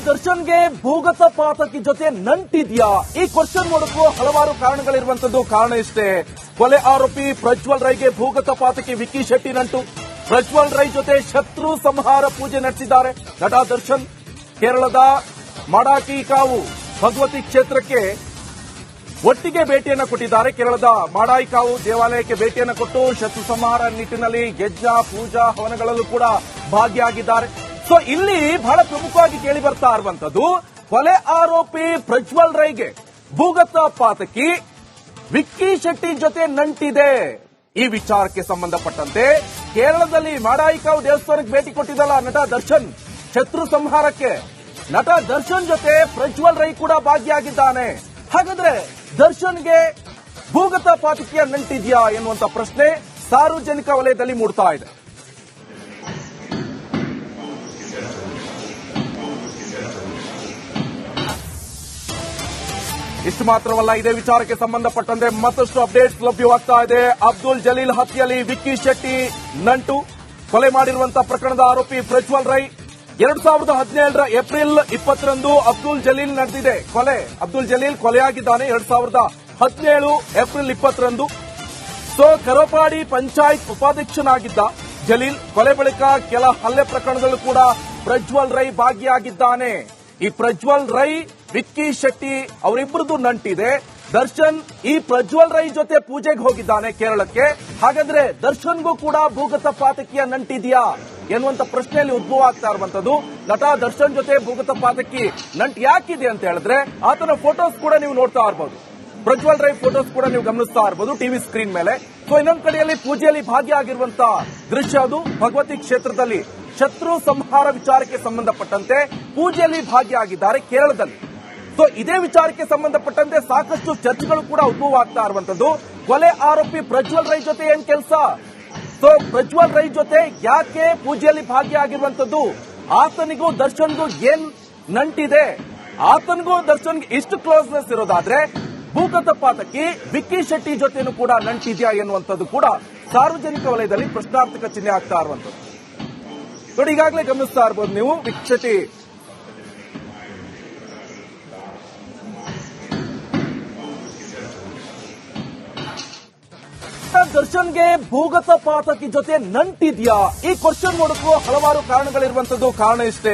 ದರ್ಶನ್ಗೆ ಭೂಗತ ಪಾತಕಿ ಜೊತೆ ನಂಟಿದ್ಯಾ? ಈ ಕ್ವಶನ್ ಮಾಡೋಕ್ಕೂ ಹಲವಾರು ಕಾರಣಗಳಿರುವಂತದ್ದು. ಕಾರಣ ಇಷ್ಟೇ, ಕೊಲೆ ಆರೋಪಿ ಪ್ರಜ್ವಲ್ ರೈಗೆ ಭೂಗತ ಪಾತಕಿ ವಿಕ್ಕಿ ಶೆಟ್ಟಿ ನಂಟು. ಪ್ರಜ್ವಲ್ ರೈ ಜೊತೆ ಶತ್ರು ಸಂಹಾರ ಪೂಜೆ ನಡೆಸಿದ್ದಾರೆ ನಟ ದರ್ಶನ್. ಕೇರಳದ ಮಡಾಕಿ ಕಾವು ಭಗವತಿ ಕ್ಷೇತ್ರಕ್ಕೆ ಒಟ್ಟಿಗೆ ಭೇಟಿಯನ್ನು ಕೊಟ್ಟಿದ್ದಾರೆ. ಕೇರಳದ ಮಾಡಾಯಿಕಾವು ದೇವಾಲಯಕ್ಕೆ ಭೇಟಿಯನ್ನು ಕೊಟ್ಟು ಶತ್ರು ಸಂಹಾರ ನಿಟ್ಟಿನಲ್ಲಿ ಯಜ್ಞ ಪೂಜಾ ಹವನಗಳಲ್ಲೂ ಕೂಡ ಭಾಗಿಯಾಗಿದ್ದಾರೆ. ಸೊ ಇಲ್ಲಿ ಬಹಳ ಪ್ರಮುಖವಾಗಿ ಕೇಳಿ ಬರ್ತಾ ಇರುವಂತದ್ದು, ಕೊಲೆ ಆರೋಪಿ ಪ್ರಜ್ವಲ್ ರೈಗೆ ಭೂಗತ ಪಾತಕಿ ವಿಕ್ಕಿ ಶೆಟ್ಟಿ ಜೊತೆ ನಂಟಿದೆ. ಈ ವಿಚಾರಕ್ಕೆ ಸಂಬಂಧಪಟ್ಟಂತೆ ಕೇರಳದಲ್ಲಿ ಮಾಡಾಯಿಕಾವು ದೇವಸ್ಥಾನಕ್ಕೆ ಭೇಟಿ ಕೊಟ್ಟಿದ್ದಲ್ಲ ನಟ ದರ್ಶನ್, ಶತ್ರು ಸಂಹಾರಕ್ಕೆ ನಟ ದರ್ಶನ್ ಜೊತೆ ಪ್ರಜ್ವಲ್ ರೈ ಕೂಡ ಭಾಗಿಯಾಗಿದ್ದಾನೆ. ಹಾಗಾದ್ರೆ ದರ್ಶನ್ಗೆ ಭೂಗತ ಪಾತಕಿಯ ನಂಟಿದ್ಯಾ ಎನ್ನುವಂತ ಪ್ರಶ್ನೆ ಸಾರ್ವಜನಿಕ ವಲಯದಲ್ಲಿ ಮೂಡ್ತಾ ಇದೆ. ಇಷ್ಟು ಮಾತ್ರವಲ್ಲ, ಇದೇ ವಿಚಾರಕ್ಕೆ ಸಂಬಂಧಪಟ್ಟಂತೆ ಮತ್ತಷ್ಟು ಅಪ್ಡೇಟ್ಸ್ ಲಭ್ಯವಾಗ್ತಾ ಇದೆ. ಅಬ್ದುಲ್ ಜಲೀಲ್ ಹತ್ಯೆಯಲ್ಲಿ ವಿಕ್ಕಿ ಶೆಟ್ಟಿ ನಂಟು. ಕೊಲೆ ಮಾಡಿರುವಂತಹ ಪ್ರಕರಣದ ಆರೋಪಿ ಪ್ರಜ್ವಲ್ ರೈ 2017ರ ಏಪ್ರಿಲ್ 20ರಂದು ಅಬ್ದುಲ್ ಜಲೀಲ್ ನಡೆದಿದೆ ಕೊಲೆ. ಅಬ್ದುಲ್ ಜಲೀಲ್ ಕೊಲೆಯಾಗಿದ್ದಾನೆ 2017 ಏಪ್ರಿಲ್ 20ರಂದು. ಸೊ ಕರೋಪಾಡಿ ಪಂಚಾಯತ್ ಉಪಾಧ್ಯಕ್ಷನಾಗಿದ್ದ ಜಲೀಲ್ ಕೊಲೆ ಬಳಿಕ ಕೆಲ ಹಲ್ಲೆ ಪ್ರಕರಣದಲ್ಲೂ ಕೂಡ ಪ್ರಜ್ವಲ್ ರೈ ಭಾಗಿಯಾಗಿದ್ದಾನೆ. ಈ ಪ್ರಜ್ವಲ್ ರೈ ವಿಕ್ಕಿ ಶೆಟ್ಟಿ ಅವರಿಬ್ಬರದು ನಂಟಿದೆ. ದರ್ಶನ್ ಈ ಪ್ರಜ್ವಲ್ ರೈ ಜೊತೆ ಪೂಜೆಗೆ ಹೋಗಿದ್ದಾನೆ ಕೇರಳಕ್ಕೆ. ಹಾಗಾದ್ರೆ ದರ್ಶನ್ಗೂ ಕೂಡ ಭೂಗತ ಪಾತಕಿಯ ನಂಟಿದೆಯಾ ಎನ್ನುವಂತ ಪ್ರಶ್ನೆಯಲ್ಲಿ ಉದ್ಭವ ಆಗ್ತಾ ಇರುವಂತದ್ದು. ನಟ ದರ್ಶನ್ ಜೊತೆ ಭೂಗತ ಪಾತಕಿ ನಂಟು ಯಾಕಿದೆ ಅಂತ ಹೇಳಿದ್ರೆ, ಆತನ ಫೋಟೋಸ್ ಕೂಡ ನೀವು ನೋಡ್ತಾ ಇರಬಹುದು. ಪ್ರಜ್ವಲ್ ರೈ ಫೋಟೋಸ್ ಕೂಡ ನೀವು ಗಮನಿಸ್ತಾ ಇರಬಹುದು ಟಿವಿ ಸ್ಕ್ರೀನ್ ಮೇಲೆ. ಸೊ ಇನ್ನೊಂದು ಕಡೆಯಲ್ಲಿ ಪೂಜೆಯಲ್ಲಿ ಭಾಗಿಯಾಗಿರುವಂತಹ ದೃಶ್ಯ ಅದು ಭಗವತಿ ಕ್ಷೇತ್ರದಲ್ಲಿ ಶತ್ರು ಸಂಹಾರ ವಿಚಾರಕ್ಕೆ ಸಂಬಂಧಪಟ್ಟಂತೆ ಪೂಜೆಯಲ್ಲಿ ಭಾಗಿಯಾಗಿದ್ದಾರೆ ಕೇರಳದಲ್ಲಿ. ಸೊ ಇದೇ ವಿಚಾರಕ್ಕೆ ಸಂಬಂಧಪಟ್ಟಂತೆ ಸಾಕಷ್ಟು ಚರ್ಚೆಗಳು ಕೂಡ ಉದ್ಭವ ಆಗ್ತಾ ಇರುವಂತದ್ದು. ಕೊಲೆ ಆರೋಪಿ ಪ್ರಜ್ವಲ್ ರೈ ಜೊತೆ ಏನ್ ಕೆಲಸ? ಸೊ ಪ್ರಜ್ವಲ್ ರೈ ಜೊತೆ ಯಾಕೆ ಪೂಜೆಯಲ್ಲಿ ಭಾಗಿಯಾಗಿರುವಂತದ್ದು? ಆತನಿಗೂ ದರ್ಶನ್ಗೂ ಏನ್ ನಂಟಿದೆ? ಆತನಿಗೂ ದರ್ಶನ್ಗೆ ಇಷ್ಟು ಕ್ಲೋಸ್ನೆಸ್ ಇರೋದಾದ್ರೆ ಭೂಗತ ಪಾತಕಿ ವಿಕ್ಕಿ ಶೆಟ್ಟಿ ಜೊತೆನೂ ಕೂಡ ನಂಟಿದ್ಯಾ ಎನ್ನುವಂಥದ್ದು ಕೂಡ ಸಾರ್ವಜನಿಕ ವಲಯದಲ್ಲಿ ಪ್ರಶ್ನಾರ್ಥಕ ಚಿಹ್ನೆ ಆಗ್ತಾ ಇರುವಂತದ್ದು. ನೋಡಿ, ಈಗಾಗಲೇ ಗಮನಿಸ್ತಾ ಇರಬಹುದು ನೀವು ವಿಕ್ಕಿ ಶೆಟ್ಟಿ ದರ್ಶನ್ಗೆ ಭೂಗತ ಪಾತಕಿ ಜೊತೆ ನಂಟಿದ್ಯಾ? ಈ ಕ್ವಶನ್ ಮಾಡೋಕ್ಕೂ ಹಲವಾರು ಕಾರಣಗಳಿರುವಂತದ್ದು. ಕಾರಣ ಇಷ್ಟೇ,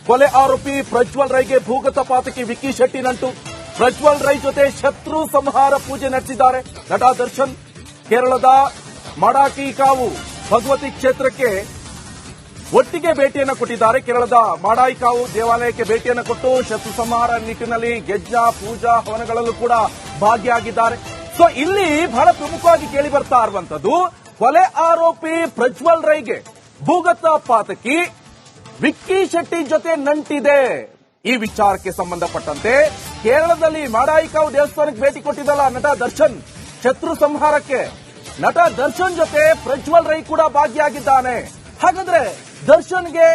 ಕೊಲೆ ಆರೋಪಿ ಪ್ರಜ್ವಲ್ ರೈಗೆ ಭೂಗತ ಪಾತಕಿ ವಿಕ್ಕಿ ಶೆಟ್ಟಿ ನಂಟು. ಪ್ರಜ್ವಲ್ ರೈ ಜೊತೆ ಶತ್ರು ಸಂಹಾರ ಪೂಜೆ ನಡೆಸಿದ್ದಾರೆ ನಟ ದರ್ಶನ್. ಕೇರಳದ ಮಡಾಕಿ ಕಾವು ಭಗವತಿ ಕ್ಷೇತ್ರಕ್ಕೆ ಒಟ್ಟಿಗೆ ಭೇಟಿಯನ್ನು ಕೊಟ್ಟಿದ್ದಾರೆ. ಕೇರಳದ ಮಾಡಾಯಿಕಾವು ದೇವಾಲಯಕ್ಕೆ ಭೇಟಿಯನ್ನು ಕೊಟ್ಟು ಶತ್ರು ಸಂಹಾರ ನಿಟ್ಟಿನಲ್ಲಿ ಯಜ್ಞ ಪೂಜಾ ಹವನಗಳಲ್ಲೂ ಕೂಡ ಭಾಗಿಯಾಗಿದ್ದಾರೆ. ಸೊ ಇಲ್ಲಿ ಬಹಳ ಪ್ರಮುಖವಾಗಿ ಕೇಳಿ ಬರ್ತಾ ಇರುವಂತದ್ದು, ಕೊಲೆ ಆರೋಪಿ ಪ್ರಜ್ವಲ್ ರೈಗೆ ಭೂಗತ ಪಾತಕಿ ವಿಕ್ಕಿ ಶೆಟ್ಟಿ ಜೊತೆ ನಂಟಿದೆ. ಈ ವಿಚಾರಕ್ಕೆ ಸಂಬಂಧಪಟ್ಟಂತೆ ಕೇರಳದಲ್ಲಿ ಮಾಡಾಯಿಕಾವು ದೇವಸ್ಥಾನಕ್ಕೆ ಭೇಟಿ ಕೊಟ್ಟಿದ್ದಲ್ಲ ನಟ ದರ್ಶನ್, ಶತ್ರು ಸಂಹಾರಕ್ಕೆ ನಟ ದರ್ಶನ್ ಜೊತೆ ಪ್ರಜ್ವಲ್ ರೈ ಕೂಡ ಭಾಗಿಯಾಗಿದ್ದಾನೆ. ಹಾಗಾದ್ರೆ ದರ್ಶನ್ಗೆ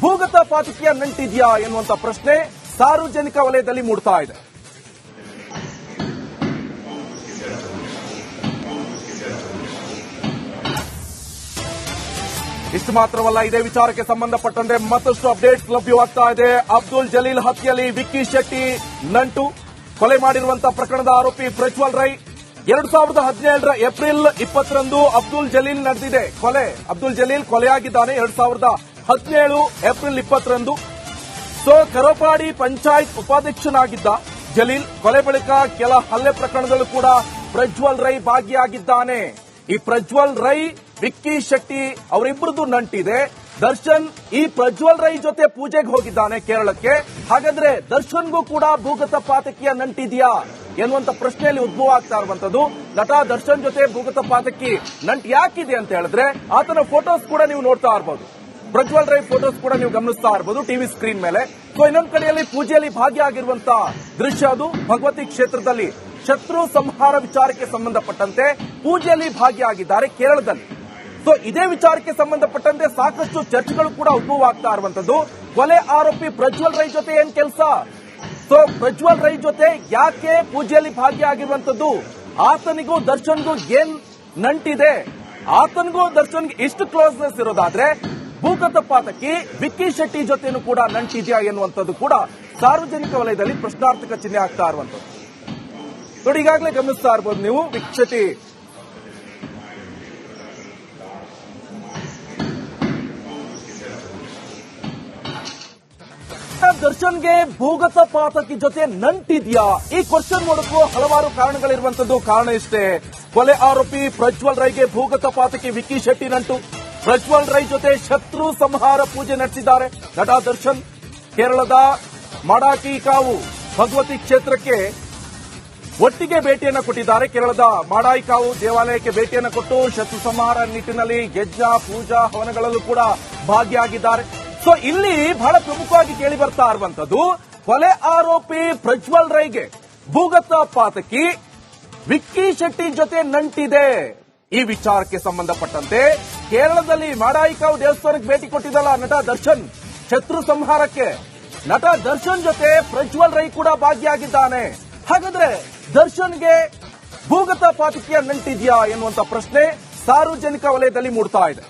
ಭೂಗತ ಪಾತಕಿಯ ನಂಟಿದ್ಯಾ ಎನ್ನುವಂತ ಪ್ರಶ್ನೆ ಸಾರ್ವಜನಿಕ ವಲಯದಲ್ಲಿ ಮೂಡ್ತಾ ಇದೆ. ಇಷ್ಟು ಮಾತ್ರವಲ್ಲ, ಇದೇ ವಿಚಾರಕ್ಕೆ ಸಂಬಂಧಪಟ್ಟಂತೆ ಮತ್ತಷ್ಟು ಅಪ್ಡೇಟ್ಸ್ ಲಭ್ಯವಾಗ್ತಾ ಇದೆ. ಅಬ್ದುಲ್ ಜಲೀಲ್ ಹತ್ಯೆಯಲ್ಲಿ ವಿಕ್ಕಿ ಶೆಟ್ಟಿ ನಂಟು. ಕೊಲೆ ಮಾಡಿರುವಂತಹ ಪ್ರಕರಣದ ಆರೋಪಿ ಪ್ರಜ್ವಲ್ ರೈ 2017ರ ಏಪ್ರಿಲ್ 20ರಂದು ಅಬ್ದುಲ್ ಜಲೀಲ್ ನಡೆದಿದೆ ಕೊಲೆ. ಅಬ್ದುಲ್ ಜಲೀಲ್ ಕೊಲೆಯಾಗಿದ್ದಾನೆ 2017 ಏಪ್ರಿಲ್ 20ರಂದು. ಸೊ ಕರೋಪಾಡಿ ಪಂಚಾಯತ್ ಉಪಾಧ್ಯಕ್ಷನಾಗಿದ್ದ ಜಲೀಲ್ ಕೊಲೆ ಬಳಿಕ ಕೆಲ ಹಲ್ಲೆ ಪ್ರಕರಣದಲ್ಲೂ ಕೂಡ ಪ್ರಜ್ವಲ್ ರೈ ಭಾಗಿಯಾಗಿದ್ದಾನೆ. ಈ ಪ್ರಜ್ವಲ್ ರೈ ವಿಕ್ಕಿ ಶೆಟ್ಟಿ ಅವರಿಬ್ಬರದು ನಂಟಿದೆ. ದರ್ಶನ್ ಈ ಪ್ರಜ್ವಲ್ ರೈ ಜೊತೆ ಪೂಜೆಗೆ ಹೋಗಿದ್ದಾನೆ ಕೇರಳಕ್ಕೆ. ಹಾಗಾದ್ರೆ ದರ್ಶನ್ಗೂ ಕೂಡ ಭೂಗತ ಪಾತಕಿಯ ನಂಟಿದೆಯಾ ಎನ್ನುವಂತ ಪ್ರಶ್ನೆಯಲ್ಲಿ ಉದ್ಭವ ಆಗ್ತಾ ಇರುವಂತದ್ದು. ನಟ ದರ್ಶನ್ ಜೊತೆ ಭೂಗತ ಪಾತಕಿ ನಂಟು ಯಾಕಿದೆ ಅಂತ ಹೇಳಿದ್ರೆ, ಆತನ ಫೋಟೋಸ್ ಕೂಡ ನೀವು ನೋಡ್ತಾ ಇರಬಹುದು. ಪ್ರಜ್ವಲ್ ರೈ ಫೋಟೋಸ್ ಕೂಡ ನೀವು ಗಮನಿಸ್ತಾ ಇರಬಹುದು ಟಿವಿ ಸ್ಕ್ರೀನ್ ಮೇಲೆ. ಸೊ ಇನ್ನೊಂದು ಕಡೆಯಲ್ಲಿ ಪೂಜೆಯಲ್ಲಿ ಭಾಗಿಯಾಗಿರುವಂತಹ ದೃಶ್ಯ ಅದು ಭಗವತಿ ಕ್ಷೇತ್ರದಲ್ಲಿ ಶತ್ರು ಸಂಹಾರ ವಿಚಾರಕ್ಕೆ ಸಂಬಂಧಪಟ್ಟಂತೆ ಪೂಜೆಯಲ್ಲಿ ಭಾಗಿಯಾಗಿದ್ದಾರೆ ಕೇರಳದಲ್ಲಿ. ಸೊ ಇದೇ ವಿಚಾರಕ್ಕೆ ಸಂಬಂಧಪಟ್ಟಂತೆ ಸಾಕಷ್ಟು ಚರ್ಚೆಗಳು ಕೂಡ ಉದ್ಭವ ಆಗ್ತಾ ಇರುವಂತದ್ದು. ಕೊಲೆ ಆರೋಪಿ ಪ್ರಜ್ವಲ್ ರೈ ಜೊತೆ ಏನ್ ಕೆಲಸ? ಸೊ ಪ್ರಜ್ವಲ್ ರೈ ಜೊತೆ ಯಾಕೆ ಪೂಜೆಯಲ್ಲಿ ಭಾಗಿಯಾಗಿರುವಂತದ್ದು? ಆತನಿಗೂ ದರ್ಶನ್ಗೂ ಏನ್ ನಂಟಿದೆ? ಆತನಿಗೂ ದರ್ಶನ್ಗೆ ಇಷ್ಟು ಕ್ಲೋಸ್ನೆಸ್ ಇರೋದಾದ್ರೆ ಭೂಗತ ಪಾತಕಿ ವಿಕ್ಕಿ ಶೆಟ್ಟಿ ಜೊತೆನೂ ಕೂಡ ನಂಟಿದ್ಯಾ ಎನ್ನುವಂಥದ್ದು ಕೂಡ ಸಾರ್ವಜನಿಕ ವಲಯದಲ್ಲಿ ಪ್ರಶ್ನಾರ್ಥಕ ಚಿಹ್ನೆ ಆಗ್ತಾ ಇರುವಂತದ್ದು. ನೋಡಿ, ಈಗಾಗಲೇ ಗಮನಿಸ್ತಾ ಇರಬಹುದು ನೀವು ವಿಕ್ಷತಿ ದರ್ಶನ್ಗೆ ಭೂಗತ ಪಾತಕಿ ಜೊತೆ ನಂಟಿದ್ಯಾ? ಈ ಕ್ವಶನ್ ನೋಡಕ್ಕೂ ಹಲವಾರು ಕಾರಣಗಳಿರುವಂತದ್ದು. ಕಾರಣ ಇಷ್ಟೇ, ಕೊಲೆ ಆರೋಪಿ ಪ್ರಜ್ವಲ್ ರೈಗೆ ಭೂಗತ ಪಾತಕಿ ವಿಕ್ಕಿ ಶೆಟ್ಟಿ ನಂಟು. ಪ್ರಜ್ವಲ್ ರೈ ಜೊತೆ ಶತ್ರು ಸಂಹಾರ ಪೂಜೆ ನಡೆಸಿದ್ದಾರೆ ನಟ ದರ್ಶನ್. ಕೇರಳದ ಮಡಾಕಿ ಕಾವು ಭಗವತಿ ಕ್ಷೇತ್ರಕ್ಕೆ ಒಟ್ಟಿಗೆ ಭೇಟಿಯನ್ನು ಕೊಟ್ಟಿದ್ದಾರೆ. ಕೇರಳದ ಮಾಡಾಯಿಕಾವು ದೇವಾಲಯಕ್ಕೆ ಭೇಟಿಯನ್ನು ಕೊಟ್ಟು ಶತ್ರು ಸಂಹಾರ ನಿಟ್ಟಿನಲ್ಲಿ ಯಜ್ಞ ಪೂಜಾ ಹವನಗಳಲ್ಲೂ ಕೂಡ ಭಾಗಿಯಾಗಿದ್ದಾರೆ. ಸೊ ಇಲ್ಲಿ ಬಹಳ ಪ್ರಮುಖವಾಗಿ ಕೇಳಿ ಬರ್ತಾ ಇರುವಂತದ್ದು, ಕೊಲೆ ಆರೋಪಿ ಪ್ರಜ್ವಲ್ ರೈಗೆ ಭೂಗತ ಪಾತಕಿ ವಿಕ್ಕಿ ಶೆಟ್ಟಿ ಜೊತೆ ನಂಟಿದೆ. ಈ ವಿಚಾರಕ್ಕೆ ಸಂಬಂಧಪಟ್ಟಂತೆ ಕೇರಳದಲ್ಲಿ ಮಾಡಾಯಿಕಾವು ದೇವಸ್ಥಾನಕ್ಕೆ ಭೇಟಿ ಕೊಟ್ಟಿದ್ದಲ್ಲ ನಟ ದರ್ಶನ್, ಶತ್ರು ಸಂಹಾರಕ್ಕೆ ನಟ ದರ್ಶನ್ ಜೊತೆ ಪ್ರಜ್ವಲ್ ರೈ ಕೂಡ ಭಾಗಿಯಾಗಿದ್ದಾನೆ. ಹಾಗಾದ್ರೆ ದರ್ಶನ್ಗೆ ಭೂಗತ ಪಾತಕಿಯ ನಂಟಿದ್ಯಾ ಎನ್ನುವಂತ ಪ್ರಶ್ನೆ ಸಾರ್ವಜನಿಕ ವಲಯದಲ್ಲಿ ಮೂಡ್ತಾ ಇದೆ.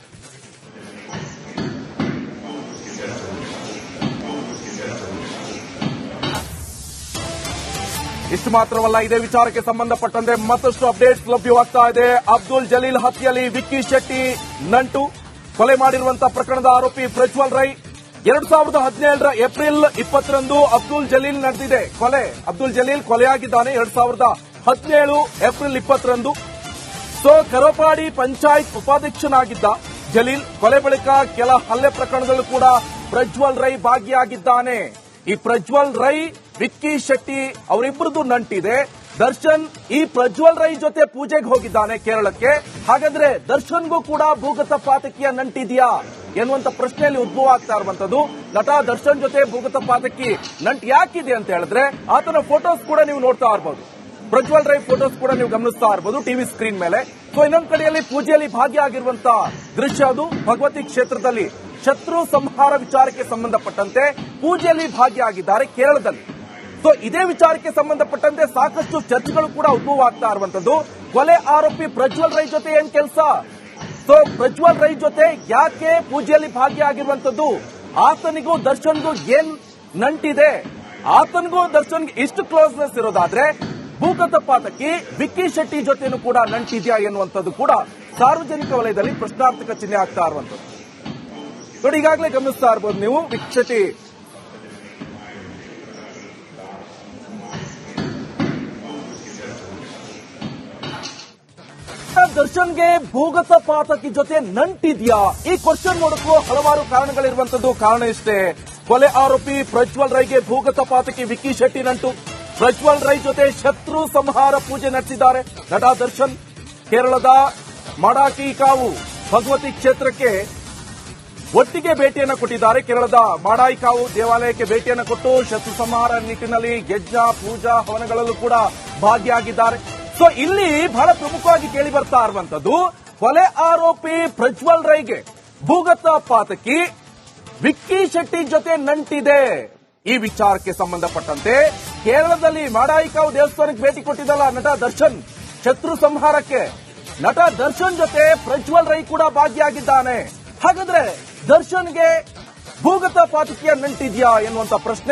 ಇಷ್ಟು ಮಾತ್ರವಲ್ಲ, ಇದೇ ವಿಚಾರಕ್ಕೆ ಸಂಬಂಧಪಟ್ಟಂತೆ ಮತ್ತಷ್ಟು ಅಪ್ಡೇಟ್ಸ್ ಲಭ್ಯವಾಗ್ತಾ ಇದೆ. ಅಬ್ದುಲ್ ಜಲೀಲ್ ಹತ್ಯೆಯಲ್ಲಿ ವಿಕ್ಕಿ ಶೆಟ್ಟಿ ನಂಟು. ಕೊಲೆ ಮಾಡಿರುವಂತಹ ಪ್ರಕರಣದ ಆರೋಪಿ ಪ್ರಜ್ವಲ್ ರೈ 2017 ಏಪ್ರಿಲ್ 20ರಂದು ಅಬ್ದುಲ್ ಜಲೀಲ್ ನಡೆದಿದೆ ಕೊಲೆ. ಅಬ್ದುಲ್ ಜಲೀಲ್ ಕೊಲೆಯಾಗಿದ್ದಾನೆ 2017 ಏಪ್ರಿಲ್ 20ರಂದು. ಸೊ ಕರೋಪಾಡಿ ಪಂಚಾಯತ್ ಉಪಾಧ್ಯಕ್ಷನಾಗಿದ್ದ ಜಲೀಲ್. ಕೊಲೆ ಬಳಿಕ ಕೆಲ ಹಲ್ಲೆ ಪ್ರಕರಣದಲ್ಲೂ ಕೂಡ ಪ್ರಜ್ವಲ್ ರೈ ಭಾಗಿಯಾಗಿದ್ದಾನೆ. ಈ ಪ್ರಜ್ವಲ್ ರೈ ವಿಕ್ಕಿ ಶೆಟ್ಟಿ ಅವರಿಬ್ಬರದು ನಂಟಿದೆ. ದರ್ಶನ್ ಈ ಪ್ರಜ್ವಲ್ ರೈ ಜೊತೆ ಪೂಜೆಗೆ ಹೋಗಿದ್ದಾನೆ ಕೇರಳಕ್ಕೆ. ಹಾಗಾದ್ರೆ ದರ್ಶನ್ಗೂ ಕೂಡ ಭೂಗತ ಪಾತಕಿಯ ನಂಟಿದೆಯಾ ಎನ್ನುವಂತ ಪ್ರಶ್ನೆಯಲ್ಲಿ ಉದ್ಭವ ಆಗ್ತಾ ಇರುವಂತದ್ದು. ನಟ ದರ್ಶನ್ ಜೊತೆ ಭೂಗತ ಪಾತಕಿ ನಂಟು ಯಾಕಿದೆ ಅಂತ ಹೇಳಿದ್ರೆ, ಆತನ ಫೋಟೋಸ್ ಕೂಡ ನೀವು ನೋಡ್ತಾ ಇರಬಹುದು. ಪ್ರಜ್ವಲ್ ರೈ ಫೋಟೋಸ್ ಕೂಡ ನೀವು ಗಮನಿಸ್ತಾ ಇರಬಹುದು ಟಿವಿ ಸ್ಕ್ರೀನ್ ಮೇಲೆ. ಸೊ ಇನ್ನೊಂದು ಕಡೆಯಲ್ಲಿ ಪೂಜೆಯಲ್ಲಿ ಭಾಗಿಯಾಗಿರುವಂತಹ ದೃಶ್ಯ ಅದು ಭಗವತಿ ಕ್ಷೇತ್ರದಲ್ಲಿ ಶತ್ರು ಸಂಹಾರ ವಿಚಾರಕ್ಕೆ ಸಂಬಂಧಪಟ್ಟಂತೆ ಪೂಜೆಯಲ್ಲಿ ಭಾಗಿಯಾಗಿದ್ದಾರೆ ಕೇರಳದಲ್ಲಿ. ಸೊ ಇದೇ ವಿಚಾರಕ್ಕೆ ಸಂಬಂಧಪಟ್ಟಂತೆ ಸಾಕಷ್ಟು ಚರ್ಚೆಗಳು ಕೂಡ ಉದ್ಭವ ಆಗ್ತಾ ಇರುವಂತದ್ದು. ಕೊಲೆ ಆರೋಪಿ ಪ್ರಜ್ವಲ್ ರೈ ಜೊತೆ ಏನ್ ಕೆಲಸ? ಸೊ ಪ್ರಜ್ವಲ್ ರೈ ಜೊತೆ ಯಾಕೆ ಪೂಜೆಯಲ್ಲಿ ಭಾಗಿಯಾಗಿರುವಂತದ್ದು? ಆತನಿಗೂ ದರ್ಶನ್ಗೂ ಏನ್ ನಂಟಿದೆ? ಆತನಿಗೂ ದರ್ಶನ್ಗೆ ಇಷ್ಟು ಕ್ಲೋಸ್ನೆಸ್ ಇರೋದಾದ್ರೆ ಭೂಗತ ಪಾತಕಿ ವಿಕ್ಕಿ ಶೆಟ್ಟಿ ಜೊತೆನೂ ಕೂಡ ನಂಟಿದ್ಯಾ ಎನ್ನುವಂಥದ್ದು ಕೂಡ ಸಾರ್ವಜನಿಕ ವಲಯದಲ್ಲಿ ಪ್ರಶ್ನಾರ್ಥಕ ಚಿಹ್ನೆ ಆಗ್ತಾ ಇರುವಂತದ್ದು. ನೋಡಿ, ಈಗಾಗಲೇ ಗಮನಿಸ್ತಾ ಇರಬಹುದು ನೀವು ವಿಕ್ಷತಿ ದರ್ಶನ್ಗೆ ಭೂಗತ ಪಾತಕಿ ಜೊತೆ ನಂಟಿದ್ಯಾ? ಈ ಕ್ವಶನ್ ನೋಡಕ್ಕೂ ಹಲವಾರು ಕಾರಣಗಳಿರುವಂತದ್ದು. ಕಾರಣ ಇಷ್ಟೇ, ಕೊಲೆ ಆರೋಪಿ ಪ್ರಜ್ವಲ್ ರೈಗೆ ಭೂಗತ ಪಾತಕಿ ವಿಕ್ಕಿ ಶೆಟ್ಟಿ ನಂಟು. ಪ್ರಜ್ವಲ್ ರೈ ಜೊತೆ ಶತ್ರು ಸಂಹಾರ ಪೂಜೆ ನಡೆಸಿದ್ದಾರೆ ನಟ ದರ್ಶನ್. ಕೇರಳದ ಮಡಾಕಿ ಕಾವು ಭಗವತಿ ಕ್ಷೇತ್ರಕ್ಕೆ ಒಟ್ಟಿಗೆ ಭೇಟಿಯನ್ನು ಕೊಟ್ಟಿದ್ದಾರೆ. ಕೇರಳದ ಮಾಡಾಯಿಕಾವು ದೇವಾಲಯಕ್ಕೆ ಭೇಟಿಯನ್ನು ಕೊಟ್ಟು ಶತ್ರು ಸಂಹಾರ ನಿಟ್ಟಿನಲ್ಲಿ ಯಜ್ಞ ಪೂಜಾ ಹವನಗಳಲ್ಲೂ ಕೂಡ ಭಾಗಿಯಾಗಿದ್ದಾರೆ. ಸೊ ಇಲ್ಲಿ ಬಹಳ ಪ್ರಮುಖವಾಗಿ ಕೇಳಿ ಬರ್ತಾ ಇರುವಂತದ್ದು, ಕೊಲೆ ಆರೋಪಿ ಪ್ರಜ್ವಲ್ ರೈಗೆ ಭೂಗತ ಪಾತಕಿ ವಿಕ್ಕಿ ಶೆಟ್ಟಿ ಜೊತೆ ನಂಟಿದೆ. ಈ ವಿಚಾರಕ್ಕೆ ಸಂಬಂಧಪಟ್ಟಂತೆ ಕೇರಳದಲ್ಲಿ ಮಾಡಾಯಿಕಾವು ದೇವಸ್ಥಾನಕ್ಕೆ ಭೇಟಿ ಕೊಟ್ಟಿದ್ದಲ್ಲ ನಟ ದರ್ಶನ್, ಶತ್ರು ಸಂಹಾರಕ್ಕೆ ನಟ ದರ್ಶನ್ ಜೊತೆ ಪ್ರಜ್ವಲ್ ರೈ ಕೂಡ ಭಾಗಿಯಾಗಿದ್ದಾನೆ. ಹಾಗಾದ್ರೆ ದರ್ಶನ್ಗೆ ಭೂಗತ ಪಾತಕಿಯ ನಂಟಿದ್ಯಾ ಎನ್ನುವಂತ ಪ್ರಶ್ನೆ